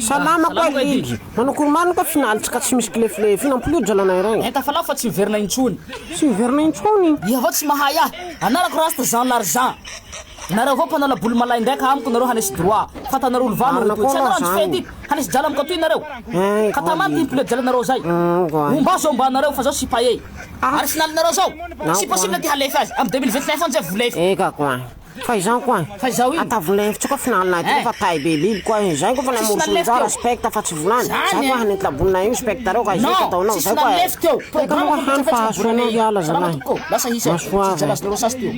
Salama koa ligy. Manako mano ka finaly tsika tsy misy kleflefy nampilio jalanay regny. Eta fa lafa tsy verina intsony. Tsy verina intsony. Iha avao tsy mahay ah. Anarako rasta Jean l'argent. Nareo avao mpanala boly malay ndraiky amiko nareo hanesy droit. Fatanareo olo vano toy. Tsy anareo tsy fety. Hanesy jala amiko toy nareo. Katamany timple jala nareo zay. Omba zao mba nareo fa zao si paye. Ary finaly nareo zao. Si possible ty halefy azy. Am 2029 anzay volefy. Eka koa. Faizan koa. Faizao io. Ata volefy tsika finaly naty fa tay be lily koa zay koa fa namorso za respecta fa tsy volany. Zay koa hanetla bolina io respecta reo ka zay kataonao zay koa. Lefy teo. Programa han fa hasonao yala zalahy. Lasa hisy. Jala nareo sasy teo.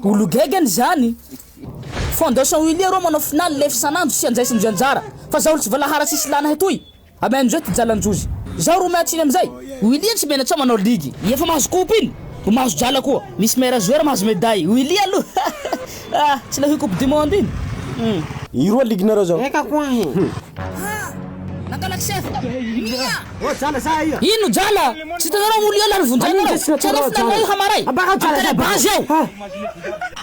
Olo gegany zany. Fondation Willy rô manao finaly lefy sanandro sy anjaisindry anjara. Fa zaho tsy valahara sisy lana hetoy. Amay amizay ty jalanjozy. Zaho ro matsiny amizay. Willy tsy mena tsao manao ligy. Efa mahazo coupe iny. Mahazo jala koa. Misy meilleur joueur mahazo médaille. Willy aloha. Ah, tsy la coupe du monde iny. Iro ligy nareo zao. Eka koa Nangala chef. Oh jala sa iya. Ino jala? Tsy tanarao olo yala rivonjana. Tsara finaly hamaray. Abaka jala base eo.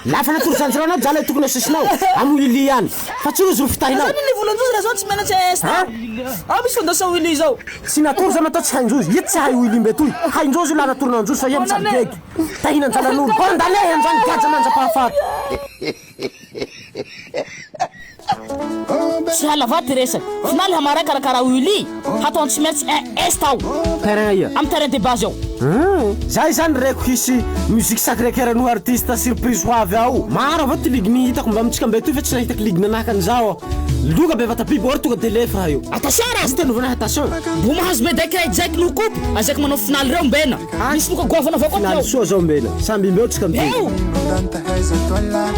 Lafa natoro sanjirana jala tokony asisinao amy Willy ihany. Fa tsy rozo fitahinao. Zany ny volanjozy raha zao tsy mena chest. Ah misy fondation Willy zao. Tsy natoro zany atao tsy hainjozy. Ito tsy hay Willy mbetoy. Hainjozy la natoronanjozy fa iemy sabeky. Tahinan jalan'olo. Kondale anjany gadra manjapahafata. Tsy halava ty resaky. Finaly hamaray karakara Willy. Hatao tsy maintsy est tao. Terrain ia. Am terrain de base ao. Zay zany reko hisy musique sacré no artiste surprise ho avy ao. Maro avao ty ligny hitako mba amitsika mbetoy fa tsy nahitako ligny nanahaka an'izao. Loga be vatapibo or tonga de lefra io. Attention Tsy tenovana attention. Bo mahazo médaille kay Jack no coupe. Azaky manao finaly reo mbena. Misy nuka govana avao koa Finaly soa zao mbena. Samby mbeo tsika mbeo. Tanta reza tola